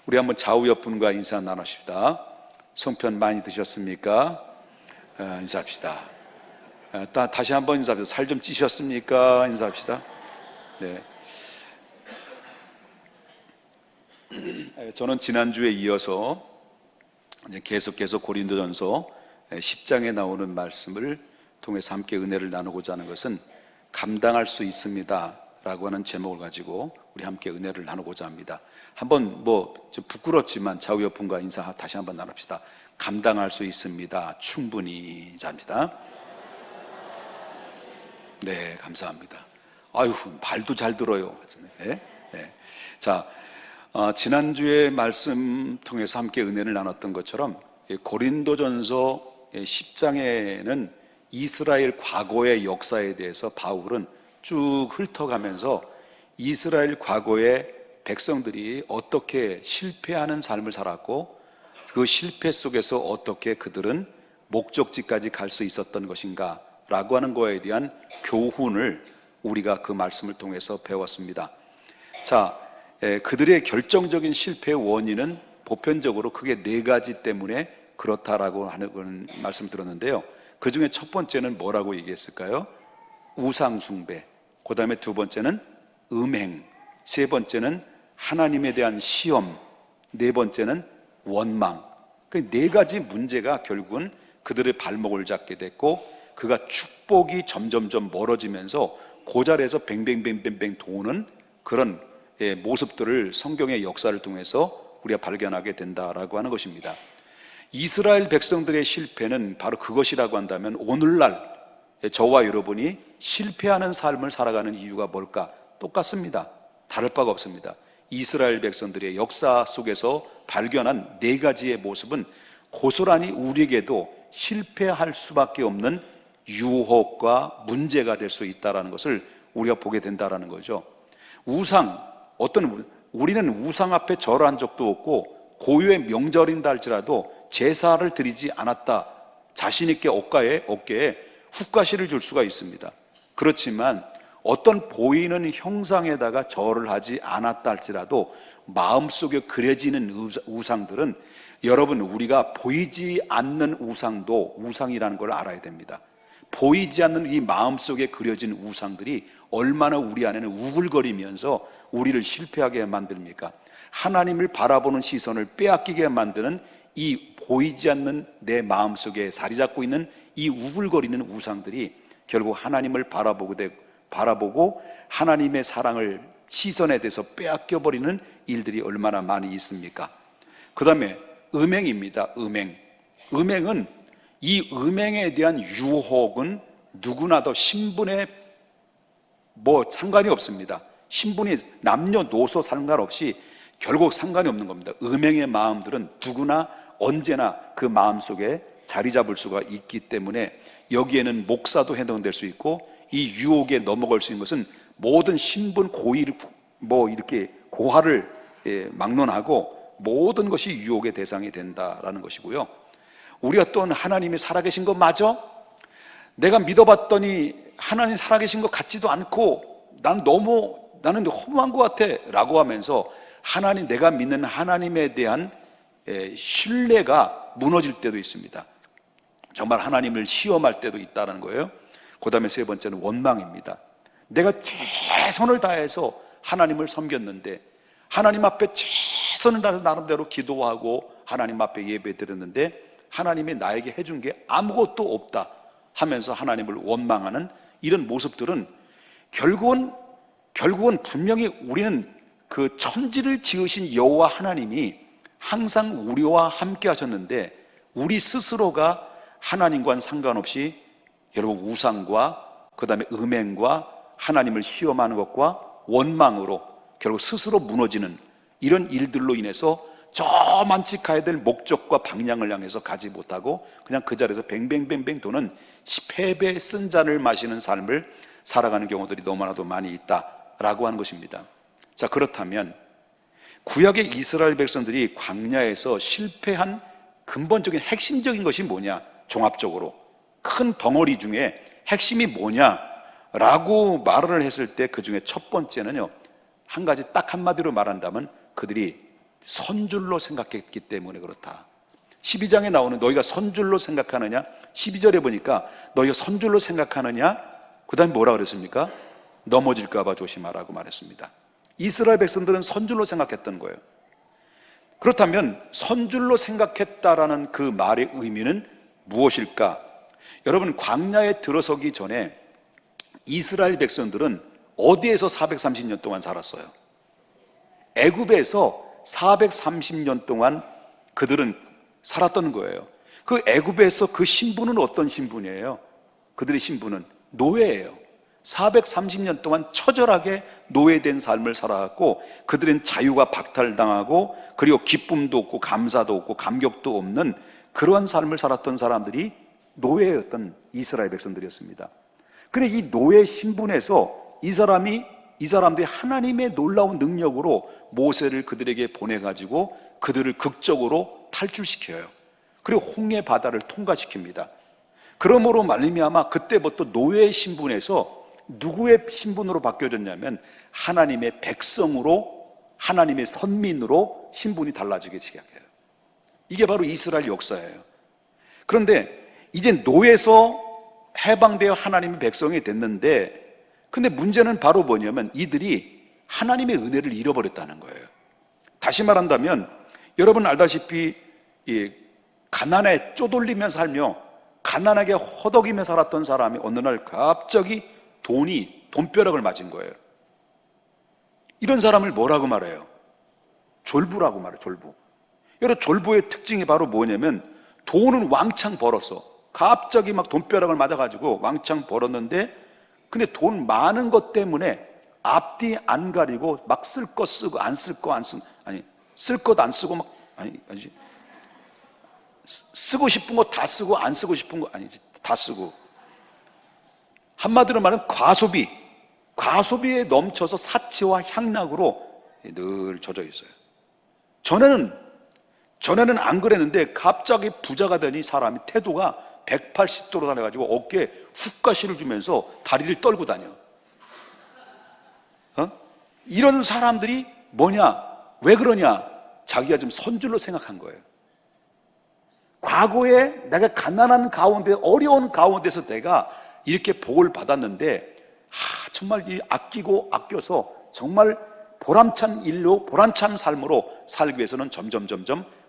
우리 한번 좌우 옆분과 인사 나누십시다. 송편 많이 드셨습니까? 인사합시다. 다시 한번 인사합시다. 살 좀 찌셨습니까? 인사합시다. 네. 저는 지난주에 이어서 이제 계속 고린도전서 10장에 나오는 말씀을 통해서 함께 은혜를 나누고자 하는 것은 감당할 수 있습니다 라고 하는 제목을 가지고 우리 함께 은혜를 나누고자 합니다. 한번 좀 부끄럽지만 좌우 옆분과 인사 다시 한번 나눕시다. 감당할 수 있습니다. 충분히. 인사합니다. 네, 감사합니다. 아유, 말도 잘 들어요. 네? 네. 자, 지난주에 말씀 통해서 함께 은혜를 나눴던 것처럼 고린도전서 10장에는 이스라엘 과거의 역사에 대해서 바울은 쭉 훑어가면서 이스라엘 과거의 백성들이 어떻게 실패하는 삶을 살았고 그 실패 속에서 어떻게 그들은 목적지까지 갈 수 있었던 것인가 라고 하는 거에 대한 교훈을 우리가 그 말씀을 통해서 배웠습니다. 자, 그들의 결정적인 실패의 원인은 보편적으로 크게 4가지 때문에 그렇다라고 하는 말씀 들었는데요. 그 중에 첫 번째는 뭐라고 얘기했을까요? 우상숭배. 그 다음에 두 번째는 음행. 세 번째는 하나님에 대한 시험. 네 번째는 원망. 그 4가지 문제가 결국은 그들의 발목을 잡게 됐고 그가 축복이 점점점 멀어지면서 그 자리에서 뱅뱅뱅뱅뱅 도는 그런 모습들을 성경의 역사를 통해서 우리가 발견하게 된다라고 하는 것입니다. 이스라엘 백성들의 실패는 바로 그것이라고 한다면 오늘날 저와 여러분이 실패하는 삶을 살아가는 이유가 뭘까? 똑같습니다. 다를 바가 없습니다. 이스라엘 백성들의 역사 속에서 발견한 4가지의 모습은 고스란히 우리에게도 실패할 수밖에 없는 유혹과 문제가 될 수 있다는 것을 우리가 보게 된다는 거죠. 우리는 우상 앞에 절한 적도 없고 고유의 명절인다 할지라도 제사를 드리지 않았다. 자신 있게 어깨에 훅가시를 줄 수가 있습니다. 그렇지만 어떤 보이는 형상에다가 절을 하지 않았다 할지라도 마음속에 그려지는 우상들은 여러분, 우리가 보이지 않는 우상도 우상이라는 걸 알아야 됩니다. 보이지 않는 이 마음속에 그려진 우상들이 얼마나 우리 안에는 우글거리면서 우리를 실패하게 만듭니까? 하나님을 바라보는 시선을 빼앗기게 만드는 이 보이지 않는 내 마음속에 자리 잡고 있는 이 우글거리는 우상들이 결국 하나님을 바라보고 하나님의 사랑을 시선에 대해서 빼앗겨버리는 일들이 얼마나 많이 있습니까? 그 다음에 음행입니다. 음행은 이 음행에 대한 유혹은 누구나 더 신분에 상관이 없습니다. 신분이 남녀노소 상관없이 결국 상관이 없는 겁니다. 음행의 마음들은 누구나 언제나 그 마음속에 자리 잡을 수가 있기 때문에 여기에는 목사도 해당될 수 있고 이 유혹에 넘어갈 수 있는 것은 모든 신분 고의를 이렇게 고하를 막론하고 모든 것이 유혹의 대상이 된다라는 것이고요. 우리가 또 하나님이 살아계신 거 맞아? 내가 믿어봤더니 하나님 살아계신 것 같지도 않고 나는 허무한 것 같아 라고 하면서 내가 믿는 하나님에 대한 신뢰가 무너질 때도 있습니다. 정말 하나님을 시험할 때도 있다는 거예요. 그 다음에 세 번째는 원망입니다. 내가 최선을 다해서 하나님을 섬겼는데 하나님 앞에 최선을 다해서 나름대로 기도하고 하나님 앞에 예배 드렸는데 하나님이 나에게 해준 게 아무것도 없다 하면서 하나님을 원망하는 이런 모습들은 결국은 분명히 우리는 그 천지를 지으신 여호와 하나님이 항상 우리와 함께 하셨는데 우리 스스로가 하나님과는 상관없이 여러분 우상과 그 다음에 음행과 하나님을 시험하는 것과 원망으로 결국 스스로 무너지는 이런 일들로 인해서 저 만끽해야 될 목적과 방향을 향해서 가지 못하고 그냥 그 자리에서 뱅뱅뱅뱅 도는 패배의 쓴 잔을 마시는 삶을 살아가는 경우들이 너무나도 많이 있다라고 하는 것입니다. 자, 그렇다면 구약의 이스라엘 백성들이 광야에서 실패한 근본적인 핵심적인 것이 뭐냐? 종합적으로 큰 덩어리 중에 핵심이 뭐냐라고 말을 했을 때 그 중에 첫 번째는요, 한 가지 딱 한마디로 말한다면 그들이 선줄로 생각했기 때문에 그렇다. 12장에 나오는 너희가 선줄로 생각하느냐, 12절에 보니까 너희가 선줄로 생각하느냐, 그 다음에 뭐라 그랬습니까? 넘어질까 봐 조심하라고 말했습니다. 이스라엘 백성들은 선줄로 생각했던 거예요. 그렇다면 선줄로 생각했다라는 그 말의 의미는 무엇일까? 여러분, 광야에 들어서기 전에 이스라엘 백성들은 어디에서 430년 동안 살았어요? 애굽에서 430년 동안 그들은 살았던 거예요. 그 애굽에서 그 신분은 어떤 신분이에요? 그들의 신분은 노예예요. 430년 동안 처절하게 노예된 삶을 살아왔고, 그들은 자유가 박탈당하고, 그리고 기쁨도 없고 감사도 없고 감격도 없는 그러한 삶을 살았던 사람들이 노예였던 이스라엘 백성들이었습니다. 그런데 이 노예 신분에서 이 사람들이 하나님의 놀라운 능력으로 모세를 그들에게 보내가지고 그들을 극적으로 탈출시켜요. 그리고 홍해 바다를 통과시킵니다. 그러므로 말미암아 그때부터 노예의 신분에서 누구의 신분으로 바뀌어졌냐면 하나님의 백성으로, 하나님의 선민으로 신분이 달라지기 시작해요. 이게 바로 이스라엘 역사예요. 그런데 이제 노예에서 해방되어 하나님의 백성이 됐는데, 근데 문제는 바로 뭐냐면 이들이 하나님의 은혜를 잃어버렸다는 거예요. 다시 말한다면 여러분 알다시피 이 가난에 쪼돌리며 살며 가난하게 허덕이며 살았던 사람이 어느 날 갑자기 돈벼락을 맞은 거예요. 이런 사람을 뭐라고 말해요? 졸부라고 말해요. 졸부. 여러분, 졸부의 특징이 바로 뭐냐면 돈은 왕창 벌었어. 갑자기 막 돈벼락을 맞아가지고 왕창 벌었는데, 근데 돈 많은 것 때문에 앞뒤 안 가리고 막 쓸 거 쓰고 안 쓸 거 안 쓰고, 아니 쓸 것 안 쓰고 막 아니지, 쓰고 싶은 거 다 쓰고 안 쓰고 싶은 거 아니지, 다 쓰고. 한마디로 말하면 과소비에 넘쳐서 사치와 향락으로 늘 젖어 있어요. 전에는 안 그랬는데 갑자기 부자가 되니 사람이 태도가 180도로 달려가지고 어깨에 훅가시를 주면서 다리를 떨고 다녀. 이런 사람들이 뭐냐? 왜 그러냐? 자기가 좀 선줄로 생각한 거예요. 과거에 내가 가난한 가운데, 어려운 가운데서 내가 이렇게 복을 받았는데, 정말 이 아끼고 아껴서 정말 보람찬 일로, 보람찬 삶으로 살기 위해서는 점점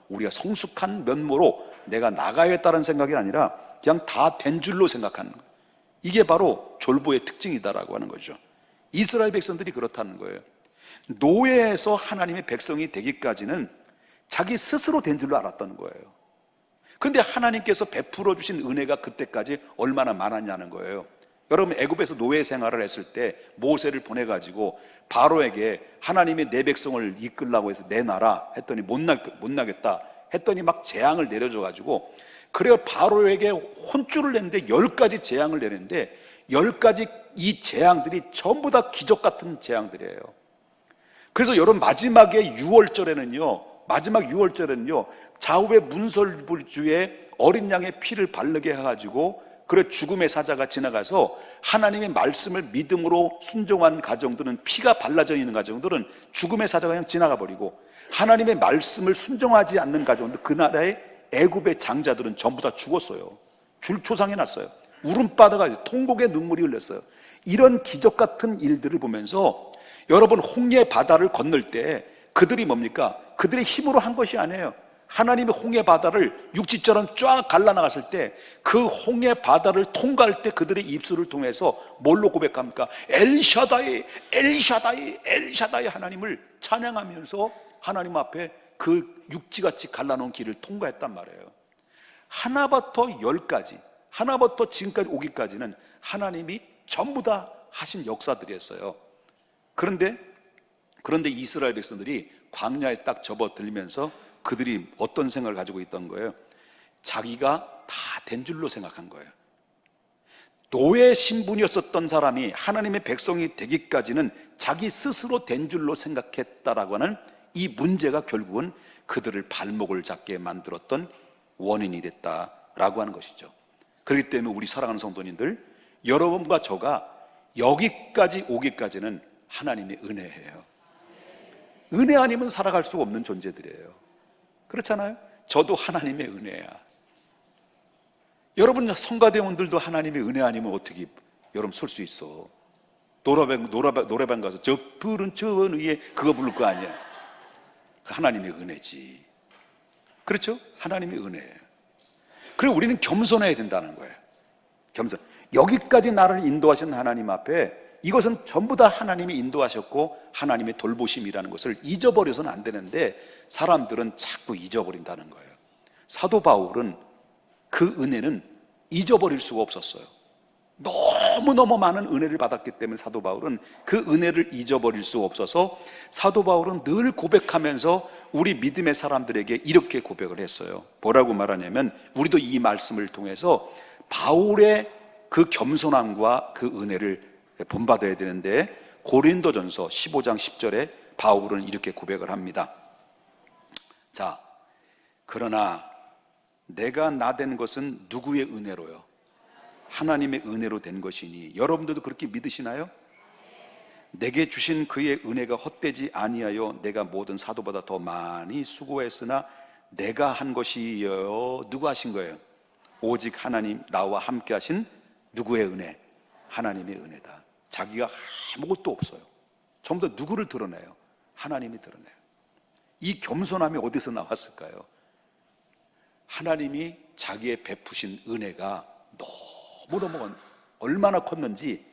우리가 성숙한 면모로 내가 나가야겠다는 생각이 아니라 그냥 다 된 줄로 생각하는 거예요. 이게 바로 졸부의 특징이다라고 하는 거죠. 이스라엘 백성들이 그렇다는 거예요. 노예에서 하나님의 백성이 되기까지는 자기 스스로 된 줄로 알았던 거예요. 그런데 하나님께서 베풀어 주신 은혜가 그때까지 얼마나 많았냐는 거예요. 여러분, 애굽에서 노예 생활을 했을 때 모세를 보내가지고 바로에게 하나님의 내 백성을 이끌라고 해서 내놔라 했더니 못 나겠다 했더니 막 재앙을 내려줘가지고, 그래요, 바로에게 혼쭐을 냈는데 10가지 재앙을 내렸는데 10가지 이 재앙들이 전부 다 기적 같은 재앙들이에요. 그래서 여러분, 마지막 6월절에는요 좌우의 문설주에 어린 양의 피를 바르게 해가지고, 그래 죽음의 사자가 지나가서 하나님의 말씀을 믿음으로 순종한 가정들은, 피가 발라져 있는 가정들은 죽음의 사자가 그냥 지나가 버리고, 하나님의 말씀을 순종하지 않는 가정들, 그 나라의 애굽의 장자들은 전부 다 죽었어요. 줄초상해 났어요. 울음바다가 통곡의 눈물이 흘렸어요. 이런 기적 같은 일들을 보면서 여러분, 홍해 바다를 건널 때 그들이 뭡니까? 그들의 힘으로 한 것이 아니에요. 하나님의 홍해 바다를 육지처럼 쫙 갈라나갔을 때 그 홍해 바다를 통과할 때 그들의 입술을 통해서 뭘로 고백합니까? 엘샤다이, 엘샤다이, 엘샤다이 하나님을 찬양하면서 하나님 앞에 그 육지같이 갈라놓은 길을 통과했단 말이에요. 하나부터 10까지, 하나부터 지금까지 오기까지는 하나님이 전부 다 하신 역사들이었어요. 그런데 이스라엘 백성들이 광야에 딱 접어들면서 그들이 어떤 생각을 가지고 있던 거예요? 자기가 다 된 줄로 생각한 거예요. 노예 신분이었었던 사람이 하나님의 백성이 되기까지는 자기 스스로 된 줄로 생각했다라고 하는 이 문제가 결국은 그들을 발목을 잡게 만들었던 원인이 됐다라고 하는 것이죠. 그렇기 때문에 우리 사랑하는 성도님들, 여러분과 저가 여기까지 오기까지는 하나님의 은혜예요. 은혜 아니면 살아갈 수 없는 존재들이에요. 그렇잖아요? 저도 하나님의 은혜야. 여러분 성가대원들도 하나님의 은혜 아니면 어떻게 여러분 설 수 있어? 노래방 가서 저 푸른 전 위에 그거 부를 거 아니야. 하나님의 은혜지. 그렇죠? 하나님의 은혜예요. 그리고 우리는 겸손해야 된다는 거예요. 겸손. 여기까지 나를 인도하신 하나님 앞에 이것은 전부 다 하나님이 인도하셨고 하나님의 돌보심이라는 것을 잊어버려서는 안 되는데 사람들은 자꾸 잊어버린다는 거예요. 사도 바울은 그 은혜는 잊어버릴 수가 없었어요. 너무너무 많은 은혜를 받았기 때문에 사도 바울은 그 은혜를 잊어버릴 수 없어서 사도 바울은 늘 고백하면서 우리 믿음의 사람들에게 이렇게 고백을 했어요. 뭐라고 말하냐면, 우리도 이 말씀을 통해서 바울의 그 겸손함과 그 은혜를 본받아야 되는데, 고린도전서 15장 10절에 바울은 이렇게 고백을 합니다. 자, 그러나 내가 나된 것은 누구의 은혜로요? 하나님의 은혜로 된 것이니. 여러분들도 그렇게 믿으시나요? 내게 주신 그의 은혜가 헛되지 아니하여 내가 모든 사도보다 더 많이 수고했으나 내가 한 것이요. 누가 하신 거예요? 오직 하나님, 나와 함께 하신 누구의 은혜? 하나님의 은혜다. 자기가 아무것도 없어요. 전부 다 누구를 드러내요? 하나님이 드러내요. 이 겸손함이 어디서 나왔을까요? 하나님이 자기의 베푸신 은혜가 너무너무 얼마나 컸는지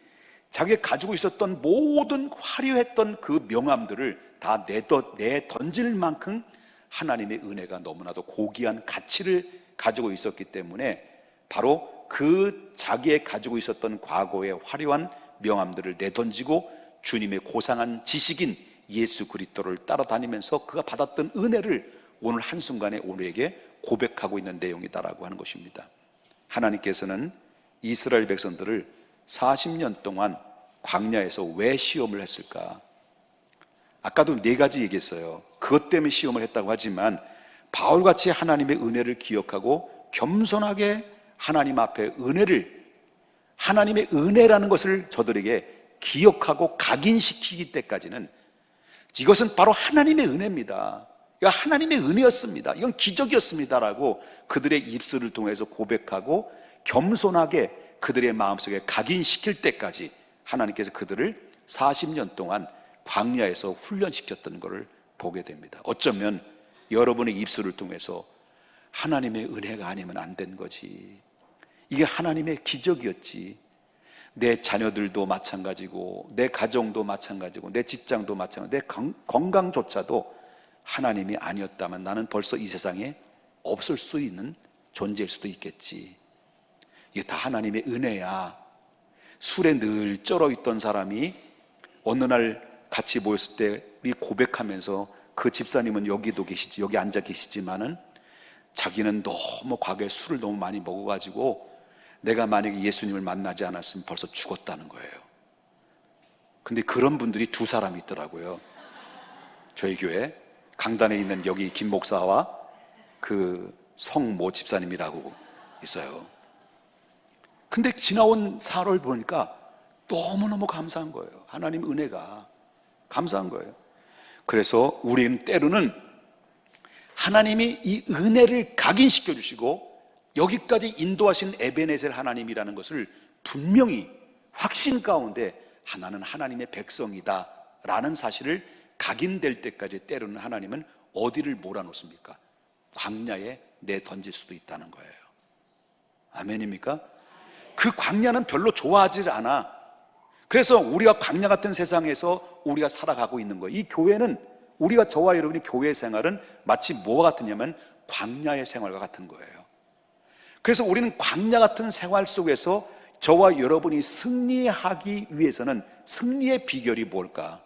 자기가 가지고 있었던 모든 화려했던 그 명함들을 다 내던질 만큼 하나님의 은혜가 너무나도 고귀한 가치를 가지고 있었기 때문에 바로 그 자기의 가지고 있었던 과거의 화려한 명함들을 내던지고 주님의 고상한 지식인 예수 그리스도를 따라다니면서 그가 받았던 은혜를 오늘 한순간에 우리에게 고백하고 있는 내용이다라고 하는 것입니다. 하나님께서는 이스라엘 백성들을 40년 동안 광야에서 왜 시험을 했을까? 아까도 4가지 얘기했어요. 그것 때문에 시험을 했다고 하지만 바울같이 하나님의 은혜를 기억하고 겸손하게 하나님 앞에 하나님의 은혜라는 것을 저들에게 기억하고 각인시키기 때까지는 이것은 바로 하나님의 은혜입니다. 이건 하나님의 은혜였습니다. 이건 기적이었습니다라고 그들의 입술을 통해서 고백하고 겸손하게 그들의 마음속에 각인시킬 때까지 하나님께서 그들을 40년 동안 광야에서 훈련시켰던 것을 보게 됩니다. 어쩌면 여러분의 입술을 통해서 하나님의 은혜가 아니면 안 된 거지, 이게 하나님의 기적이었지, 내 자녀들도 마찬가지고 내 가정도 마찬가지고 내 직장도 마찬가지고 내 건강조차도 하나님이 아니었다면 나는 벌써 이 세상에 없을 수 있는 존재일 수도 있겠지. 이게 다 하나님의 은혜야. 술에 늘 쩔어있던 사람이 어느 날 같이 모였을 때 우리 고백하면서, 그 집사님은 여기도 계시지, 여기 앉아 계시지만은 자기는 너무 과거에 술을 너무 많이 먹어가지고 내가 만약에 예수님을 만나지 않았으면 벌써 죽었다는 거예요. 근데 그런 분들이 2사람이 있더라고요. 저희 교회 강단에 있는 여기 김 목사와 그 성모 집사님이라고 있어요. 근데 지나온 사를 보니까 너무너무 감사한 거예요. 하나님 은혜가 감사한 거예요. 그래서 우리는 때로는 하나님이 이 은혜를 각인시켜 주시고 여기까지 인도하신 에베네셀 하나님이라는 것을 분명히 확신 가운데 나는 하나님의 백성이다 라는 사실을 각인될 때까지 때로는 하나님은 어디를 몰아놓습니까? 광야에 내던질 수도 있다는 거예요. 아멘입니까? 그 광야는 별로 좋아하지 않아. 그래서 우리가 광야 같은 세상에서 우리가 살아가고 있는 거예요. 이 교회는, 우리가, 저와 여러분이 교회 생활은 마치 뭐와 같으냐면 광야의 생활과 같은 거예요. 그래서 우리는 광야 같은 생활 속에서 저와 여러분이 승리하기 위해서는 승리의 비결이 뭘까?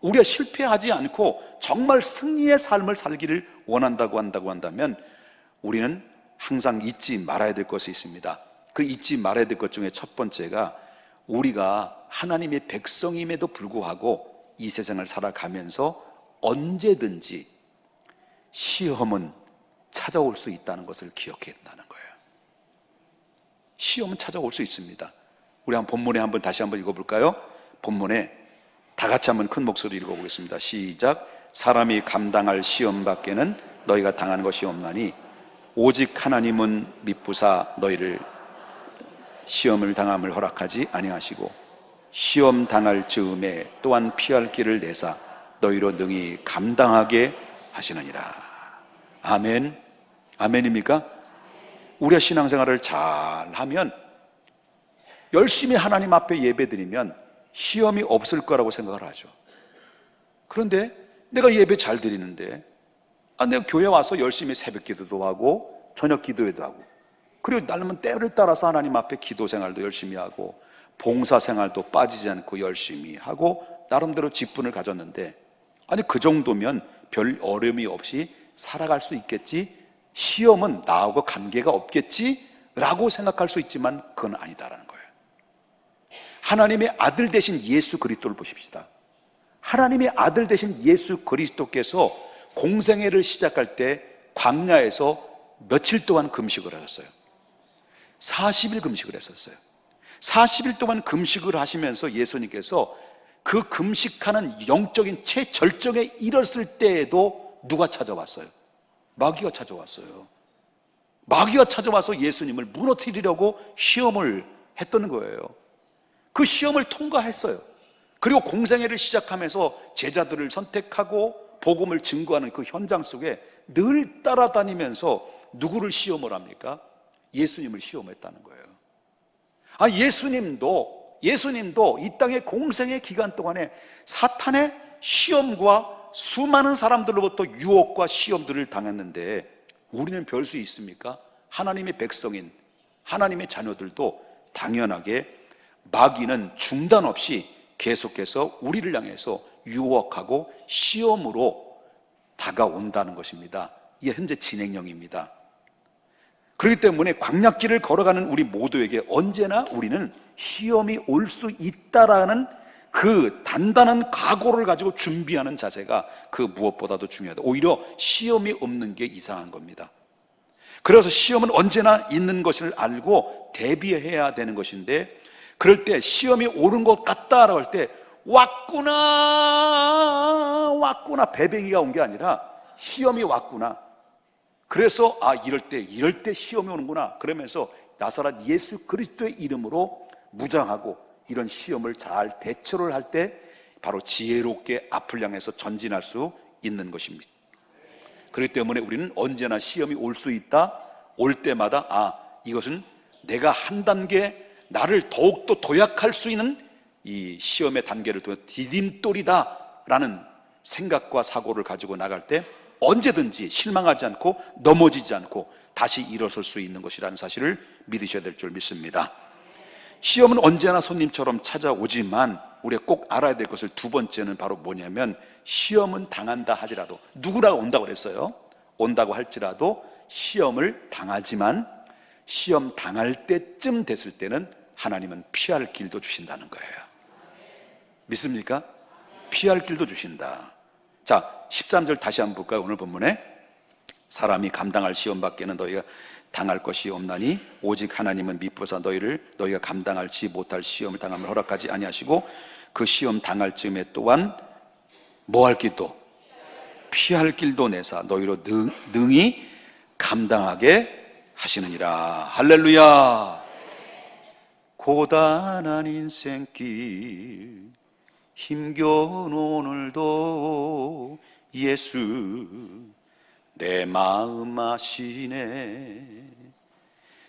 우리가 실패하지 않고 정말 승리의 삶을 살기를 원한다고 한다면 우리는 항상 잊지 말아야 될 것이 있습니다. 그 잊지 말아야 될 것 중에 첫 번째가, 우리가 하나님의 백성임에도 불구하고 이 세상을 살아가면서 언제든지 시험은 찾아올 수 있다는 것을 기억해야 한다는 거예요. 시험은 찾아올 수 있습니다. 우리 본문에 다시 한번 읽어볼까요? 본문에 다 같이 한번 큰 목소리로 읽어보겠습니다. 시작. 사람이 감당할 시험 밖에는 너희가 당하는 것이 없나니 오직 하나님은 미쁘사 너희를 시험을 당함을 허락하지 아니하시고 시험 당할 즈음에 또한 피할 길을 내사 너희로 능히 감당하게 하시느니라. 아멘. 아멘입니까? 우리가 신앙생활을 잘하면, 열심히 하나님 앞에 예배드리면 시험이 없을 거라고 생각을 하죠. 그런데 내가 예배 잘 드리는데, 내가 교회 와서 열심히 새벽 기도도 하고 저녁 기도회도 하고, 그리고 나는 때를 따라서 하나님 앞에 기도 생활도 열심히 하고 봉사 생활도 빠지지 않고 열심히 하고 나름대로 직분을 가졌는데, 그 정도면 별 어려움이 없이 살아갈 수 있겠지, 시험은 나하고 관계가 없겠지 라고 생각할 수 있지만 그건 아니다라는 거예요. 하나님의 아들 되신 예수 그리스도를 보십시다. 하나님의 아들 되신 예수 그리스도께서 공생애를 시작할 때 광야에서 며칠 동안 금식을 하셨어요. 40일 금식을 했었어요. 40일 동안 금식을 하시면서 예수님께서 그 금식하는 영적인 최절정에 이르렀을 때에도 누가 찾아왔어요? 마귀가 찾아왔어요. 마귀가 찾아와서 예수님을 무너뜨리려고 시험을 했던 거예요. 그 시험을 통과했어요. 그리고 공생애를 시작하면서 제자들을 선택하고 복음을 증거하는 그 현장 속에 늘 따라다니면서 누구를 시험을 합니까? 예수님을 시험했다는 거예요. 예수님도 이 땅의 공생의 기간 동안에 사탄의 시험과 수많은 사람들로부터 유혹과 시험들을 당했는데, 우리는 별 수 있습니까? 하나님의 백성인 하나님의 자녀들도 당연하게 마귀는 중단 없이 계속해서 우리를 향해서 유혹하고 시험으로 다가온다는 것입니다. 이게 현재 진행형입니다. 그렇기 때문에 광야길을 걸어가는 우리 모두에게 언제나 우리는 시험이 올 수 있다라는 그 단단한 각오를 가지고 준비하는 자세가 그 무엇보다도 중요하다. 오히려 시험이 없는 게 이상한 겁니다. 그래서 시험은 언제나 있는 것을 알고 대비해야 되는 것인데, 그럴 때 시험이 오는 것 같다라고 할 때 왔구나 배뱅이가 온 게 아니라 시험이 왔구나, 그래서 이럴 때 시험이 오는구나 그러면서 나사렛 예수 그리스도의 이름으로 무장하고 이런 시험을 잘 대처를 할 때 바로 지혜롭게 앞을 향해서 전진할 수 있는 것입니다. 그렇기 때문에 우리는 언제나 시험이 올 수 있다, 올 때마다 이것은 내가 한 단계 나를 더욱더 도약할 수 있는 이 시험의 단계를 통해 디딤돌이다 라는 생각과 사고를 가지고 나갈 때 언제든지 실망하지 않고 넘어지지 않고 다시 일어설 수 있는 것이라는 사실을 믿으셔야 될 줄 믿습니다. 시험은 언제나 손님처럼 찾아오지만 우리가 꼭 알아야 될 것을 두 번째는 바로 뭐냐면, 시험은 당한다 하지라도, 누구나 온다고 그랬어요. 온다고 할지라도 시험을 당하지만 시험 당할 때쯤 됐을 때는 하나님은 피할 길도 주신다는 거예요. 믿습니까? 피할 길도 주신다. 자, 13절 다시 한번 볼까요? 오늘 본문에 사람이 감당할 시험 밖에는 너희가 당할 것이 없나니 오직 하나님은 미쁘사 너희가 감당할지 못할 시험을 당함을 허락하지 아니하시고 그 시험 당할 즈음에 또한 뭐 할 길도, 피할 길도 내사 너희로 능히 감당하게 하시느니라. 할렐루야. 고단한 인생길 힘겨운 오늘도 예수 내 마음 아시네.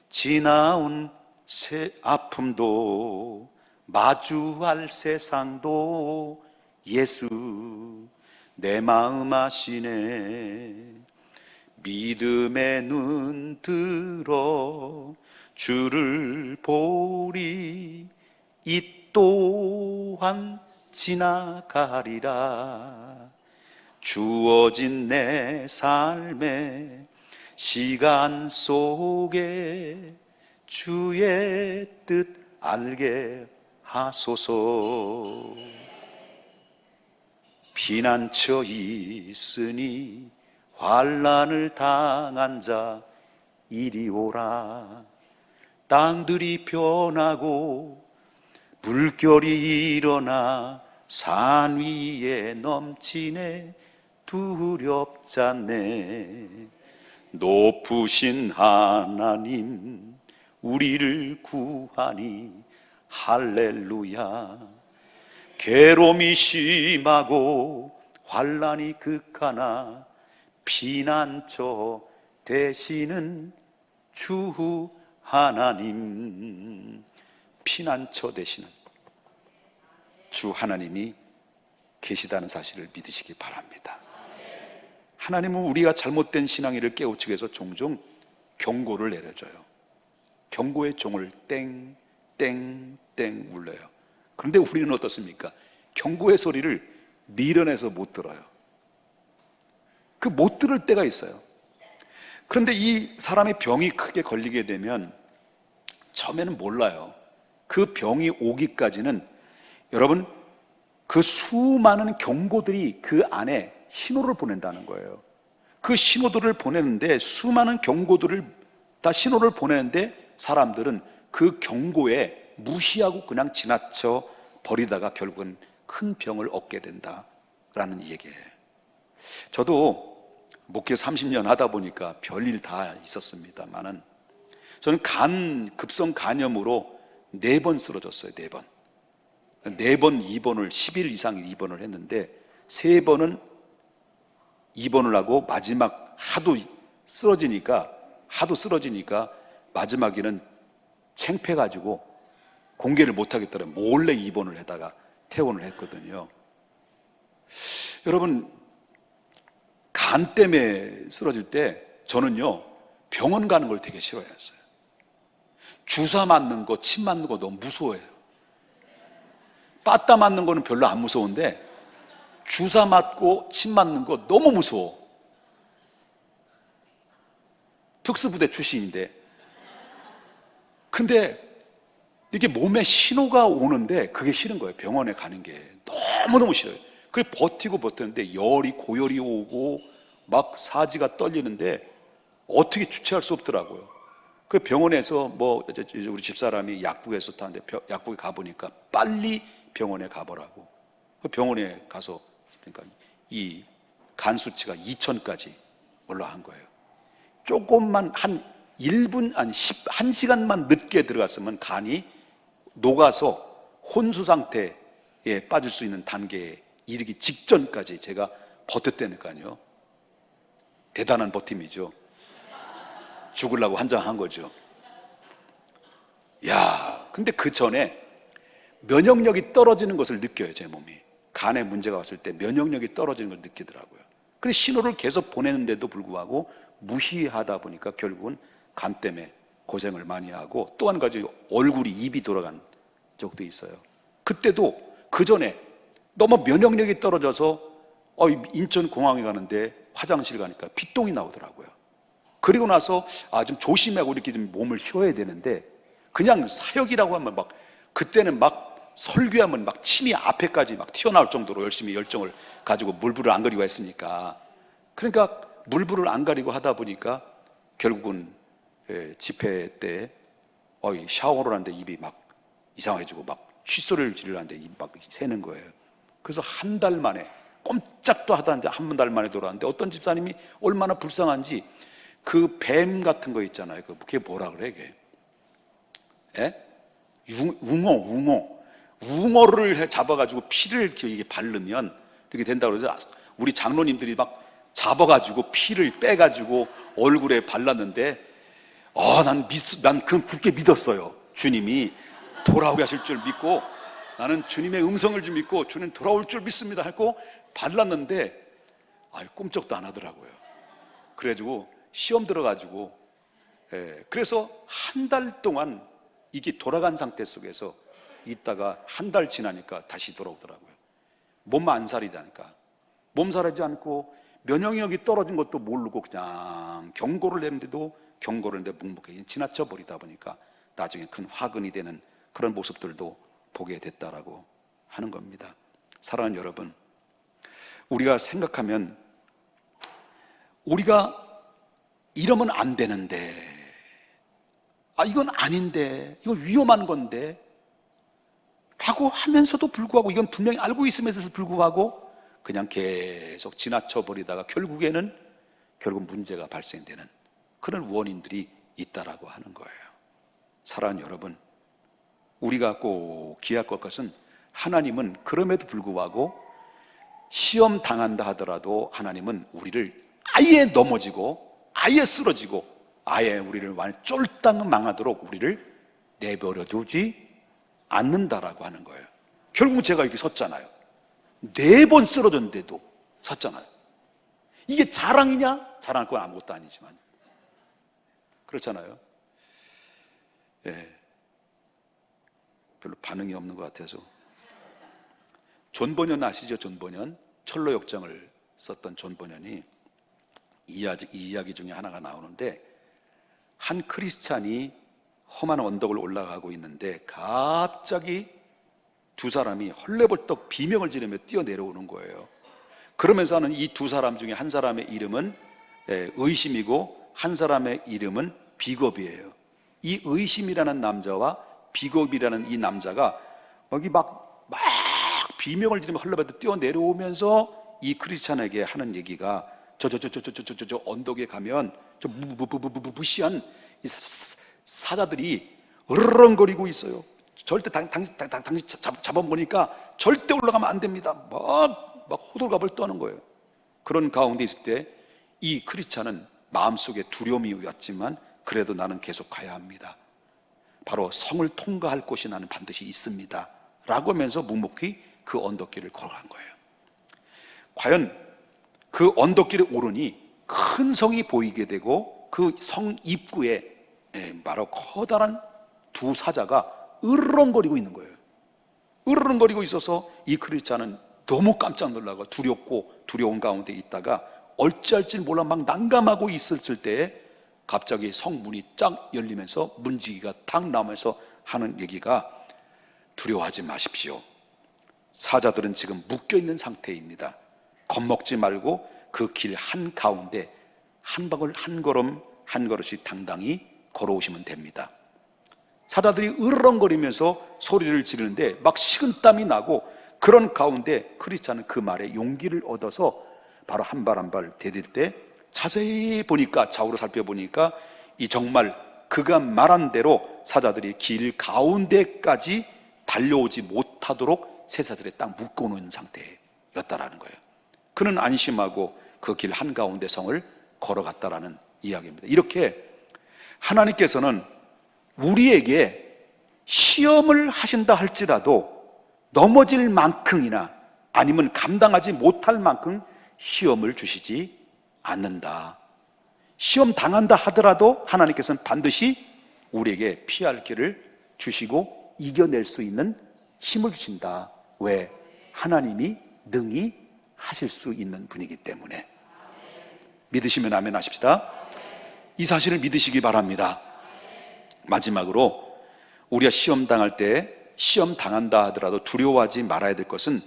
지나온 새 아픔도 마주할 세상도 예수 내 마음 아시네. 믿음의 눈 들어 주를 보리 이 또한 지나가리라. 주어진 내 삶의 시간 속에 주의 뜻 알게 하소서. 피난처 있으니 환난을 당한 자 이리 오라. 땅들이 변하고 물결이 일어나 산 위에 넘치네. 두렵잖네. 높으신 하나님 우리를 구하니 할렐루야. 괴로움이 심하고 환난이 극하나 피난처 되시는 주 하나님, 피난처 되시는 주 하나님이 계시다는 사실을 믿으시기 바랍니다. 하나님은 우리가 잘못된 신앙의를 깨우치기 위해서 종종 경고를 내려줘요. 경고의 종을 땡땡땡 울려요. 그런데 우리는 어떻습니까? 경고의 소리를 미련해서 못 들어요. 그 못 들을 때가 있어요. 그런데 이 사람의 병이 크게 걸리게 되면 처음에는 몰라요. 그 병이 오기까지는 여러분 그 수많은 경고들이 그 안에 신호를 보낸다는 거예요. 그 신호들을 보내는데, 수많은 경고들을 다 신호를 보내는데 사람들은 그 경고에 무시하고 그냥 지나쳐 버리다가 결국은 큰 병을 얻게 된다라는 얘기예요. 저도 목회 30년 하다 보니까 별일 다 있었습니다만은 저는 급성 간염으로 4번 쓰러졌어요. 4번. 4번 입원을 10일 이상 입원을 했는데 3번은 입원을 하고 마지막 하도 쓰러지니까 마지막에는 창피해가지고 공개를 못하겠더라고요. 몰래 입원을 해다가 퇴원을 했거든요. 여러분, 간 때문에 쓰러질 때 저는요 병원 가는 걸 되게 싫어했어요. 주사 맞는 거, 침 맞는 거 너무 무서워해요. 빠따 맞는 거는 별로 안 무서운데 주사 맞고 침 맞는 거 너무 무서워. 특수부대 출신인데. 근데 이게 몸에 신호가 오는데 그게 싫은 거예요. 병원에 가는 게 너무너무 싫어요. 그래 버티는데 고열이 오고 막 사지가 떨리는데 어떻게 주체할 수 없더라고요. 그 병원에서 우리 집사람이 약국에서 타는데 약국에 가보니까 빨리 병원에 가보라고. 그 병원에 가서 그러니까 이 간 수치가 2000까지 올라간 거예요. 조금만 한 1분, 1시간만 늦게 들어갔으면 간이 녹아서 혼수 상태에 빠질 수 있는 단계에 이르기 직전까지 제가 버텼다니까요. 대단한 버팀이죠. 죽으려고 환장한 거죠. 근데 그 전에 면역력이 떨어지는 것을 느껴요. 제 몸이 간에 문제가 왔을 때 면역력이 떨어지는 걸 느끼더라고요. 근데 신호를 계속 보내는데도 불구하고 무시하다 보니까 결국은 간 때문에 고생을 많이 하고, 또 한 가지 얼굴이 입이 돌아간 적도 있어요. 그때도 그 전에 너무 면역력이 떨어져서 인천공항에 가는데 화장실 가니까 피똥이 나오더라고요. 그리고 나서 좀 조심하고 이렇게 좀 몸을 쉬어야 되는데 그냥 사역이라고 하면 그때는 설교하면 침이 앞에까지 튀어나올 정도로 열심히 열정을 가지고 물불을 안 가리고 했으니까, 그러니까 물불을 안 가리고 하다 보니까 결국은 집회 때 샤워를 하는데 입이 이상해지고 칫소리를 지르는데 입이 새는 거예요. 그래서 한 달 만에, 꼼짝도 하다 한 달 만에 돌아왔는데 어떤 집사님이 얼마나 불쌍한지 그 뱀 같은 거 있잖아요. 그게 뭐라 그래, 이게? 웅어를 잡아가지고 피를 이렇게 바르면 이렇게 된다고 그러죠. 우리 장로님들이 잡아가지고 피를 빼가지고 얼굴에 발랐는데, 난 그건 굳게 믿었어요. 주님이 돌아오게 하실 줄 믿고, 나는 주님의 음성을 좀 믿고 주님 돌아올 줄 믿습니다 하고 발랐는데 꼼짝도 안 하더라고요. 그래가지고 시험 들어가지고 그래서 한 달 동안 이게 돌아간 상태 속에서 있다가 한 달 지나니까 다시 돌아오더라고요. 몸 안살이다니까. 몸살하지 않고 면역력이 떨어진 것도 모르고 그냥 경고를 내는데도 묵묵하게 지나쳐 버리다 보니까 나중에 큰 화근이 되는 그런 모습들도 보게 됐다라고 하는 겁니다. 사랑하는 여러분, 우리가 생각하면 우리가 이러면 안 되는데, 이건 아닌데, 이건 위험한 건데 라고 하면서도 불구하고, 이건 분명히 알고 있으면서도 불구하고 그냥 계속 지나쳐 버리다가 결국 문제가 발생되는 그런 원인들이 있다라고 하는 거예요. 사랑하는 여러분, 우리가 꼭 기억할 것은 하나님은 그럼에도 불구하고 시험 당한다 하더라도 하나님은 우리를 아예 넘어지고 아예 쓰러지고 아예 우리를 완전 쫄딱 망하도록 우리를 내버려 두지 않는다라고 하는 거예요. 결국 제가 이렇게 섰잖아요. 4번 쓰러졌는데도 섰잖아요. 이게 자랑이냐? 자랑할 건 아무것도 아니지만 그렇잖아요. 예, 별로 반응이 없는 것 같아서. 존 버년 아시죠? 존 버년, 철로 역정을 썼던 존 버년이 이 이야기 중에 하나가 나오는데, 한 크리스찬이 험한 언덕을 올라가고 있는데 갑자기 두 사람이 헐레벌떡 비명을 지르며 뛰어내려오는 거예요. 그러면서는 이 두 사람 중에 한 사람의 이름은 의심이고 한 사람의 이름은 비겁이에요. 이 의심이라는 남자와 비겁이라는 이 남자가 여기 막 비명을 지르며 헐레벌떡 뛰어내려오면서 이 크리스찬에게 하는 얘기가 저 언덕에 가면 저 무시한 이 사자들이 으르렁거리고 있어요. 절대 당신 잡아보니까 절대 올라가면 안 됩니다. 막 호들갑을 떠는 거예요. 그런 가운데 있을 때 이 크리스찬은 마음속에 두려움이 왔지만 그래도 나는 계속 가야 합니다. 바로 성을 통과할 곳이 나는 반드시 있습니다 라고 하면서 묵묵히 그 언덕길을 걸어간 거예요. 과연 그 언덕길에 오르니 큰 성이 보이게 되고 그 성 입구에 바로 커다란 두 사자가 으르렁거리고 있는 거예요. 으르렁거리고 있어서 이 크리스찬은 너무 깜짝 놀라고 두려운 가운데 있다가 어찌할지 몰라 막 난감하고 있었을 때에 갑자기 성문이 쫙 열리면서 문지기가 탁 나오면서 하는 얘기가, 두려워하지 마십시오. 사자들은 지금 묶여있는 상태입니다. 겁먹지 말고 그 길 한가운데 한 걸음씩 당당히 걸어오시면 됩니다. 사자들이 으르렁거리면서 소리를 지르는데 막 식은땀이 나고, 그런 가운데 크리스찬은 그 말에 용기를 얻어서 바로 한 발 한 발 디딜 때 자세히 보니까, 좌우로 살펴보니까 이 정말 그가 말한 대로 사자들이 길 가운데까지 달려오지 못하도록 새사슬에 딱 묶어놓은 상태였다라는 거예요. 그는 안심하고 그 길 한가운데 성을 걸어갔다라는 이야기입니다. 이렇게 하나님께서는 우리에게 시험을 하신다 할지라도 넘어질 만큼이나 아니면 감당하지 못할 만큼 시험을 주시지 않는다. 시험 당한다 하더라도 하나님께서는 반드시 우리에게 피할 길을 주시고 이겨낼 수 있는 힘을 주신다. 왜? 하나님이 능히 하실 수 있는 분이기 때문에. 믿으시면 아멘 하십시다. 이 사실을 믿으시기 바랍니다. 마지막으로 우리가 시험 당할 때, 시험 당한다 하더라도 두려워하지 말아야 될 것은,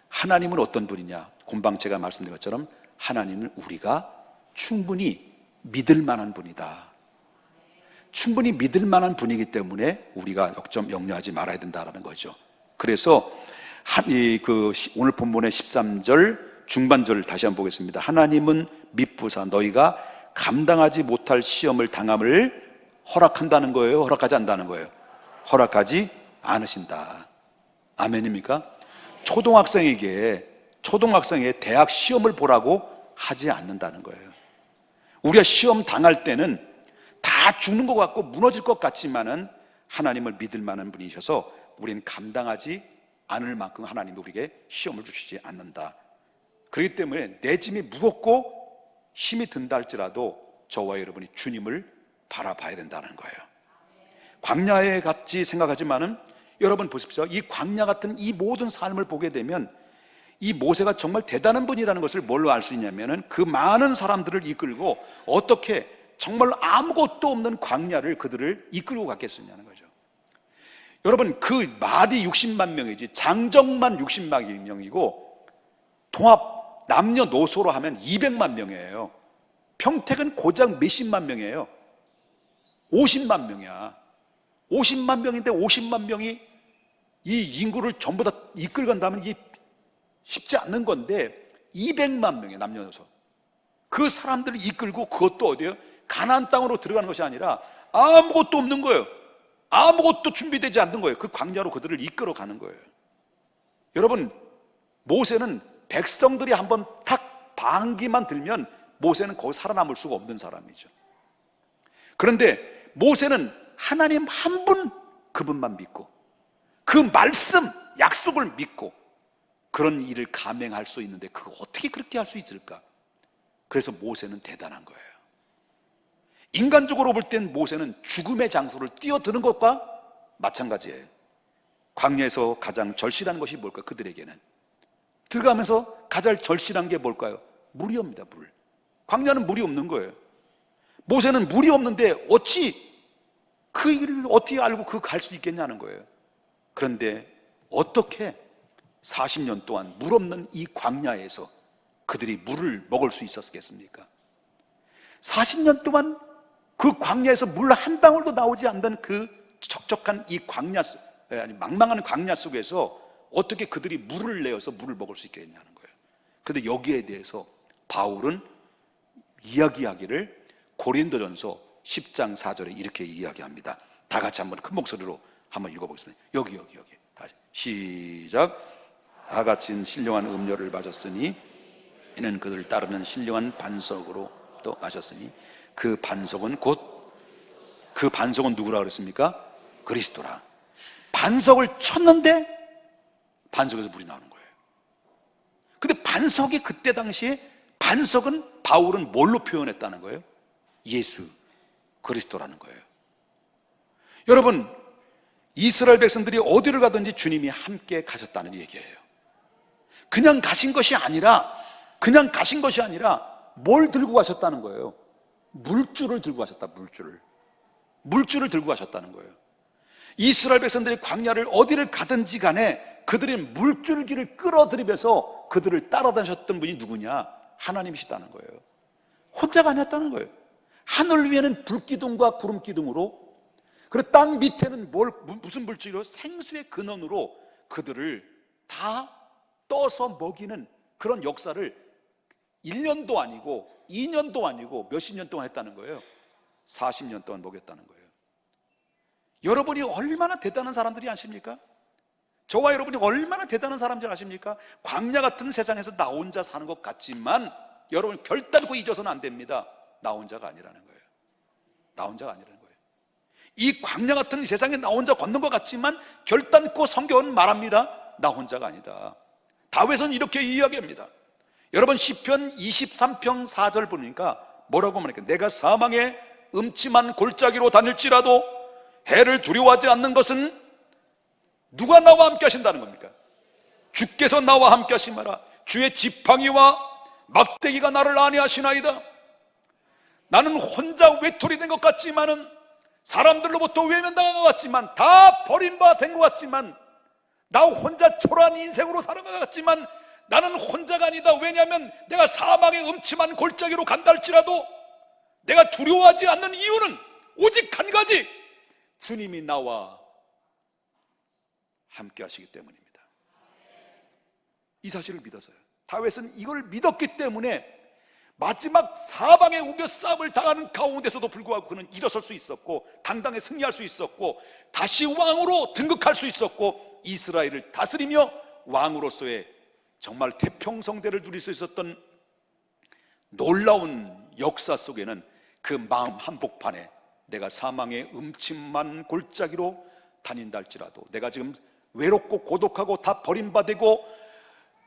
하나님은 어떤 분이냐? 금방 제가 말씀드린 것처럼 하나님은 우리가 충분히 믿을 만한 분이다. 충분히 믿을 만한 분이기 때문에 우리가 염려하지 말아야 된다는 거죠. 그래서 오늘 본문의 13절 중반절을 다시 한번 보겠습니다. 하나님은 미쁘사 너희가 감당하지 못할 시험을 당함을 허락한다는 거예요? 허락하지 않는다는 거예요? 허락하지 않으신다. 아멘입니까? 초등학생에게 대학 시험을 보라고 하지 않는다는 거예요. 우리가 시험 당할 때는 다 죽는 것 같고 무너질 것 같지만은 하나님을 믿을 만한 분이셔서 우리는 감당하지 않을 만큼 하나님이 우리에게 시험을 주시지 않는다. 그렇기 때문에 내 짐이 무겁고 힘이 든다 할지라도 저와 여러분이 주님을 바라봐야 된다는 거예요. 광야에 같이 생각하지만은 여러분 보십시오. 이 광야 같은 이 모든 삶을 보게 되면 이 모세가 정말 대단한 분이라는 것을 뭘로 알 수 있냐면은 그 많은 사람들을 이끌고 어떻게 정말 아무것도 없는 광야를 그들을 이끌고 갔겠느냐는 거죠. 여러분, 그 말이 60만 명이지 장정만 60만 명이고 통합 남녀노소로 하면 200만 명이에요. 평택은 고작 몇십만 명이에요. 50만 명이야. 50만 명인데 50만 명이 이 인구를 전부 다 이끌간다면 이게 쉽지 않는 건데, 200만 명의 남녀노소, 그 사람들을 이끌고, 그것도 어디에요? 가나안 땅으로 들어가는 것이 아니라 아무것도 없는 거예요. 아무것도 준비되지 않는 거예요. 그 광야로 그들을 이끌어 가는 거예요. 여러분, 모세는 백성들이 한번 탁 반기만 들면 모세는 거기 살아남을 수가 없는 사람이죠. 그런데 모세는 하나님 한 분, 그분만 믿고 그 말씀, 약속을 믿고 그런 일을 감행할 수 있는데 그거 어떻게 그렇게 할 수 있을까? 그래서 모세는 대단한 거예요. 인간적으로 볼 땐 모세는 죽음의 장소를 뛰어드는 것과 마찬가지예요. 광야에서 가장 절실한 것이 뭘까요? 그들에게는 들어가면서 가장 절실한 게 뭘까요? 물이 옵니다. 물. 광야는 물이 없는 거예요. 모세는 물이 없는데 어찌 그 일을 어떻게 알고 그 갈 수 있겠냐는 거예요. 그런데 어떻게 40년 동안 물 없는 이 광야에서 그들이 물을 먹을 수 있었겠습니까? 40년 동안 그 광야에서 물 한 방울도 나오지 않던 그 척척한 이 광야, 아니 망망한 광야 속에서 어떻게 그들이 물을 내어서 물을 먹을 수 있겠냐는 거예요. 그런데 여기에 대해서 바울은 이야기하기를 고린도전서 10장 4절에 이렇게 이야기합니다. 다 같이 한번 큰 목소리로 한번 읽어보겠습니다. 여기 다시 시작. 다 같이 신령한 음료를 마셨으니 이는 그들을 따르는 신령한 반석으로 또 마셨으니 그 반석은 누구라 그랬습니까? 그리스도라. 반석을 쳤는데 반석에서 물이 나오는 거예요. 근데 반석이 그때 당시에, 반석은 바울은 뭘로 표현했다는 거예요? 예수 그리스도라는 거예요. 여러분, 이스라엘 백성들이 어디를 가든지 주님이 함께 가셨다는 얘기예요. 그냥 가신 것이 아니라 뭘 들고 가셨다는 거예요? 물줄을 들고 가셨다. 물줄을 들고 가셨다는 거예요. 이스라엘 백성들이 광야를 어디를 가든지 간에 그들이 물줄기를 끌어들이면서 그들을 따라다니셨던 분이 누구냐? 하나님이시다는 거예요. 혼자가 아니었다는 거예요. 하늘 위에는 불기둥과 구름기둥으로, 그리고 땅 밑에는 무슨 물질로? 생수의 근원으로 그들을 다 떠서 먹이는 그런 역사를 1년도 아니고 2년도 아니고 몇십 년 동안 했다는 거예요. 40년 동안 먹였다는 거예요. 여러분이 얼마나 대단한 사람들이 아십니까? 저와 여러분이 얼마나 대단한 사람들 아십니까? 광야 같은 세상에서 나 혼자 사는 것 같지만 여러분 결단코 잊어서는 안 됩니다. 나 혼자가 아니라는 거예요. 나 혼자가 아니라는 거예요. 이 광야 같은 세상에 나 혼자 걷는 것 같지만 결단코 성경은 말합니다. 나 혼자가 아니다. 다윗은 이렇게 이야기합니다. 여러분 시편 23편 4절 보니까 뭐라고 말합니까? 내가 사망의 음침한 골짜기로 다닐지라도 해를 두려워하지 않는 것은 누가 나와 함께 하신다는 겁니까? 주께서 나와 함께 하시마라. 주의 지팡이와 막대기가 나를 안위하시나이다. 나는 혼자 외톨이 된 것 같지만은, 사람들로부터 외면당한 것 같지만, 다 버림받아 된 것 같지만, 나 혼자 초라한 인생으로 사는 것 같지만 나는 혼자가 아니다. 왜냐하면 내가 사망의 음침한 골짜기로 간다 할지라도 내가 두려워하지 않는 이유는 오직 한 가지, 주님이 나와 함께 하시기 때문입니다. 이 사실을 믿어서요. 다윗은 이걸 믿었기 때문에 마지막 사방의 우겨 싸움을 당하는 가운데서도 불구하고 그는 일어설 수 있었고 당당히 승리할 수 있었고 다시 왕으로 등극할 수 있었고 이스라엘을 다스리며 왕으로서의 정말 태평성대를 누릴 수 있었던 놀라운 역사 속에는 그 마음 한복판에 내가 사망의 음침한 골짜기로 다닌다 할지라도, 내가 지금 외롭고 고독하고 다 버림받고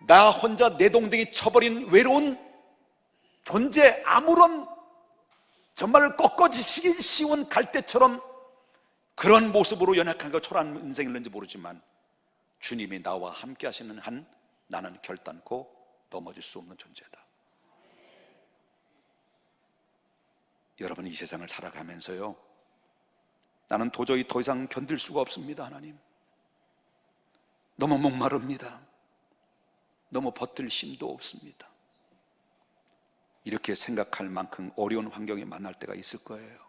나 혼자 내동댕이 쳐버린 외로운 존재, 아무런 정말 꺾어지시기 쉬운 갈대처럼 그런 모습으로 연약한가 초라한 인생이었는지 모르지만 주님이 나와 함께 하시는 한 나는 결단코 넘어질 수 없는 존재다. 여러분, 이 세상을 살아가면서요, 나는 도저히 더 이상 견딜 수가 없습니다. 하나님, 너무 목마릅니다. 너무 버틸 힘도 없습니다. 이렇게 생각할 만큼 어려운 환경에 만날 때가 있을 거예요.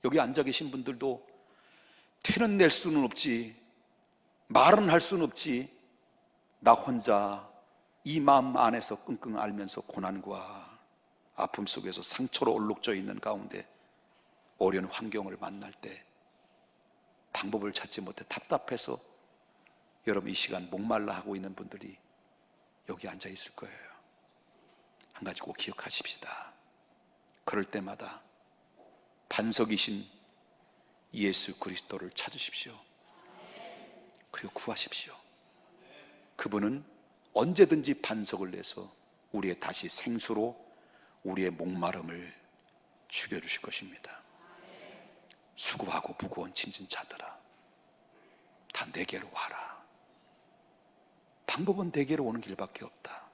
여기 앉아 계신 분들도 티는 낼 수는 없지, 말은 할 수는 없지, 나 혼자 이 마음 안에서 끙끙 앓면서 고난과 아픔 속에서 상처로 얼룩져 있는 가운데 어려운 환경을 만날 때 방법을 찾지 못해 답답해서 여러분 이 시간 목말라 하고 있는 분들이 여기 앉아 있을 거예요. 한 가지 꼭 기억하십시다. 그럴 때마다 반석이신 예수 그리스도를 찾으십시오. 그리고 구하십시오. 그분은 언제든지 반석을 내서 우리의 다시 생수로 우리의 목마름을 죽여주실 것입니다. 수고하고 무거운 짐진 자들아, 다 내게로 와라. 방법은 내게로 오는 길밖에 없다.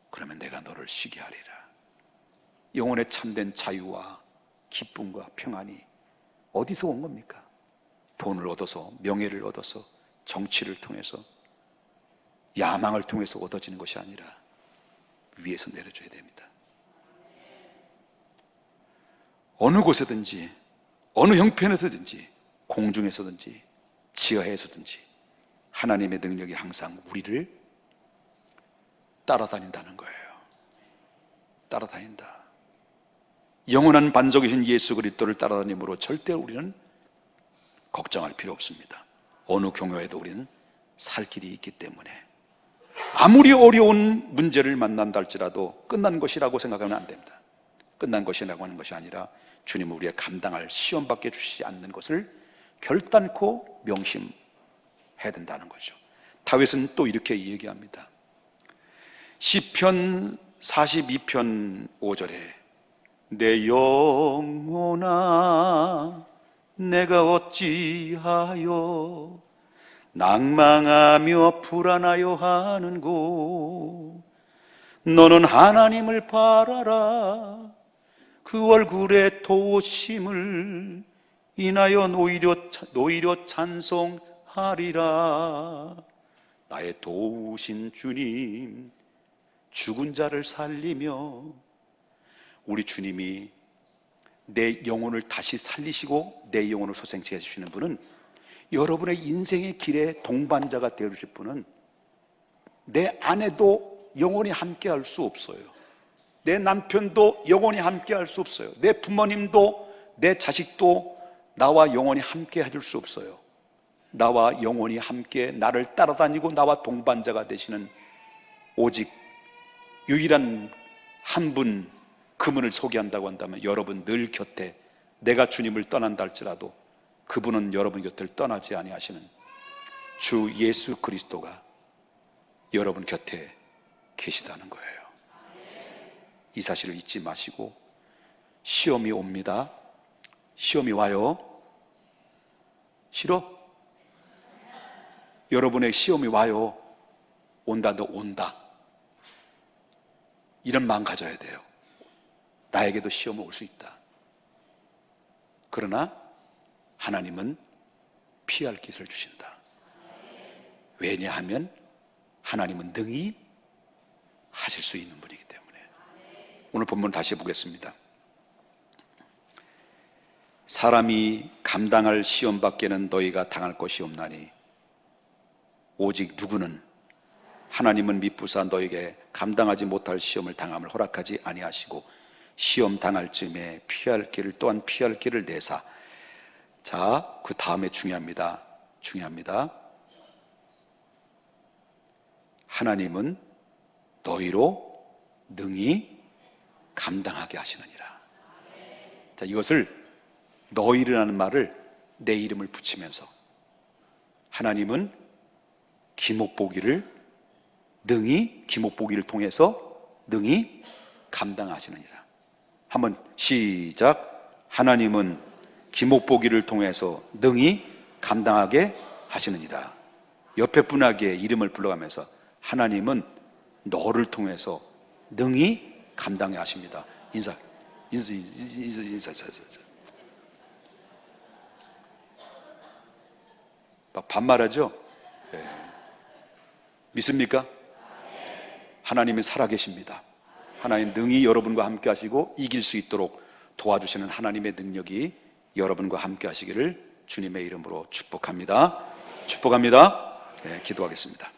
그러면 내가 너를 쉬게 하리라. 영혼의 참된 자유와 기쁨과 평안이 어디서 온 겁니까? 돈을 얻어서, 명예를 얻어서, 정치를 통해서, 야망을 통해서 얻어지는 것이 아니라 위에서 내려줘야 됩니다. 어느 곳에든지, 어느 형편에서든지, 공중에서든지 지하에서든지 하나님의 능력이 항상 우리를 따라다닌다는 거예요. 따라다닌다. 영원한 반석이신 예수 그리스도를 따라다님으로 절대 우리는 걱정할 필요 없습니다. 어느 경우에도 우리는 살 길이 있기 때문에 아무리 어려운 문제를 만난다 할지라도 끝난 것이라고 생각하면 안 됩니다. 끝난 것이라고 하는 것이 아니라 주님은 우리의 감당할 시험밖에 주시지 않는 것을 결단코 명심해야 된다는 거죠. 다윗은 또 이렇게 얘기합니다. 시편 42편 5절에 내 영혼아 내가 어찌하여 낭망하며 불안하여 하는고 너는 하나님을 바라라 그 얼굴의 도우심을 인하여 노이려 찬송하리라. 나의 도우신 주님 죽은 자를 살리며, 우리 주님이 내 영혼을 다시 살리시고 내 영혼을 소생케 해주시는 분은, 여러분의 인생의 길에 동반자가 되어주실 분은 내 아내도 영원히 함께 할 수 없어요. 내 남편도 영원히 함께 할 수 없어요. 내 부모님도 내 자식도 나와 영원히 함께 해줄 수 없어요. 나와 영원히 함께 나를 따라다니고 나와 동반자가 되시는 오직 유일한 한 분, 그분을 소개한다고 한다면 여러분 늘 곁에, 내가 주님을 떠난다 할지라도 그분은 여러분 곁을 떠나지 아니하시는 주 예수 그리스도가 여러분 곁에 계시다는 거예요. 이 사실을 잊지 마시고, 시험이 옵니다. 시험이 와요. 싫어? 여러분의 시험이 와요. 온다, 너 온다. 이런 마음 가져야 돼요. 나에게도 시험은 올 수 있다. 그러나 하나님은 피할 길을 주신다. 왜냐하면 하나님은 능히 하실 수 있는 분이기 때문에. 오늘 본문 다시 보겠습니다. 사람이 감당할 시험 밖에는 너희가 당할 것이 없나니 오직 누구는 하나님은 미쁘사 너에게 감당하지 못할 시험을 당함을 허락하지 아니하시고 시험 당할 즈음에 피할 길을 또한 피할 길을 내사. 자, 그 다음에 중요합니다. 하나님은 너희로 능히 감당하게 하시느니라. 자, 이것을 너희라는 말을 내 이름을 붙이면서 하나님은 기목보기를 통해서 능히 감당하시느니라. 한번 시작. 하나님은 기목보기를 통해서 능히 감당하게 하시느니라. 옆에 분에게 이름을 불러가면서 하나님은 너를 통해서 능히 감당해 하십니다. 인사. 반말하죠? 네. 믿습니까? 하나님이 살아계십니다. 하나님 능히 여러분과 함께 하시고 이길 수 있도록 도와주시는 하나님의 능력이 여러분과 함께 하시기를 주님의 이름으로 축복합니다. 네, 기도하겠습니다.